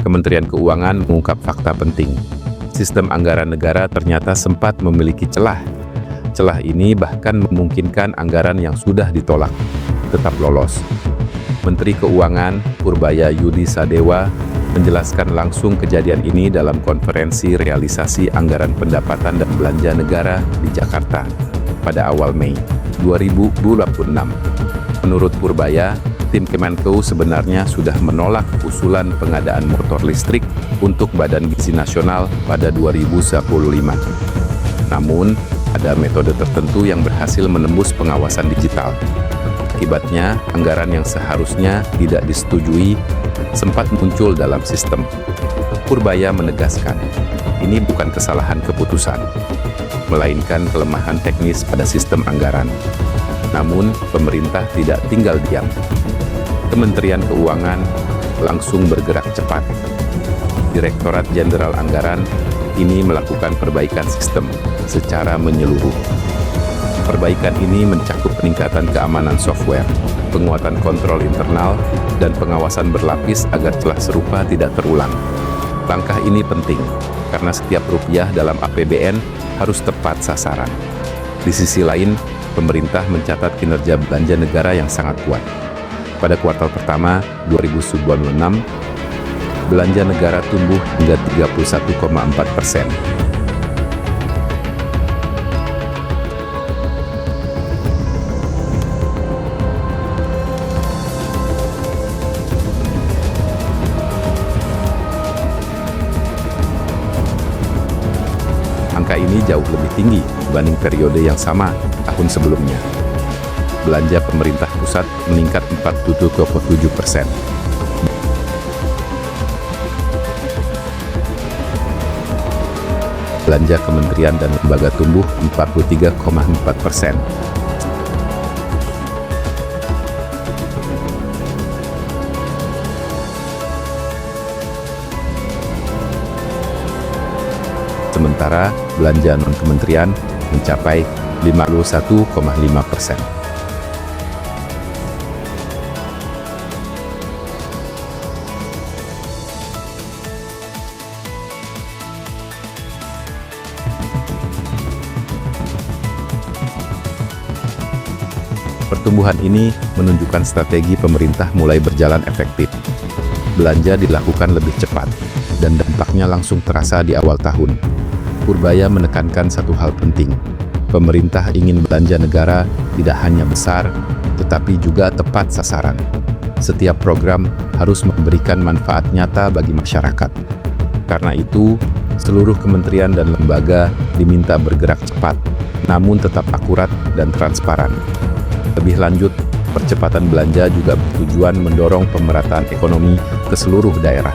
Kementerian Keuangan mengungkap fakta penting. Sistem anggaran negara ternyata sempat memiliki celah. Celah ini bahkan memungkinkan anggaran yang sudah ditolak tetap lolos. Menteri Keuangan Purbaya Yudi Sadewa menjelaskan langsung kejadian ini dalam konferensi realisasi anggaran pendapatan dan belanja negara di Jakarta pada awal Mei 2026. Menurut Purbaya, tim Kemenkeu sebenarnya sudah menolak usulan pengadaan motor listrik untuk Badan Gizi Nasional pada 2015. Namun, ada metode tertentu yang berhasil menembus pengawasan digital. Akibatnya, anggaran yang seharusnya tidak disetujui sempat muncul dalam sistem. Purbaya menegaskan, ini bukan kesalahan keputusan, melainkan kelemahan teknis pada sistem anggaran. Namun, pemerintah tidak tinggal diam. Kementerian Keuangan langsung bergerak cepat. Direktorat Jenderal Anggaran ini melakukan perbaikan sistem secara menyeluruh. Perbaikan ini mencakup peningkatan keamanan software, penguatan kontrol internal, dan pengawasan berlapis agar celah serupa tidak terulang. Langkah ini penting karena setiap rupiah dalam APBN harus tepat sasaran. Di sisi lain, pemerintah mencatat kinerja belanja negara yang sangat kuat. Pada kuartal pertama 2026, belanja negara tumbuh hingga 31,4%. Angka ini jauh lebih tinggi dibanding periode yang sama tahun sebelumnya. Belanja pemerintah pusat meningkat 47,7%. Belanja kementerian dan lembaga tumbuh 43,4%. Sementara belanja non-kementerian mencapai 51,5%. Pertumbuhan ini menunjukkan strategi pemerintah mulai berjalan efektif. Belanja dilakukan lebih cepat, dan dampaknya langsung terasa di awal tahun. Purbaya menekankan satu hal penting. Pemerintah ingin belanja negara tidak hanya besar, tetapi juga tepat sasaran. Setiap program harus memberikan manfaat nyata bagi masyarakat. Karena itu, seluruh kementerian dan lembaga diminta bergerak cepat, namun tetap akurat dan transparan. Lebih lanjut, percepatan belanja juga bertujuan mendorong pemerataan ekonomi ke seluruh daerah.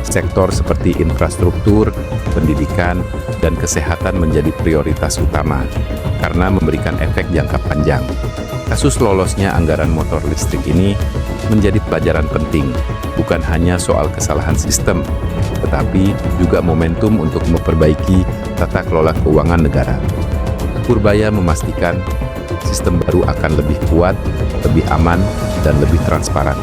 Sektor seperti infrastruktur, pendidikan, dan kesehatan menjadi prioritas utama karena memberikan efek jangka panjang. Kasus lolosnya anggaran motor listrik ini menjadi pelajaran penting, bukan hanya soal kesalahan sistem, tetapi juga momentum untuk memperbaiki tata kelola keuangan negara. Purbaya memastikan sistem baru akan lebih kuat, lebih aman, dan lebih transparan.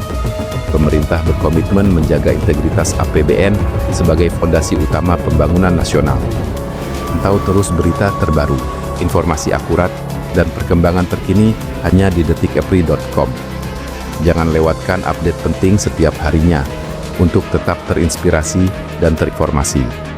Pemerintah berkomitmen menjaga integritas APBN sebagai fondasi utama pembangunan nasional. Pantau terus berita terbaru, informasi akurat, dan perkembangan terkini hanya di detikepri.com. Jangan lewatkan update penting setiap harinya untuk tetap terinspirasi dan terinformasi.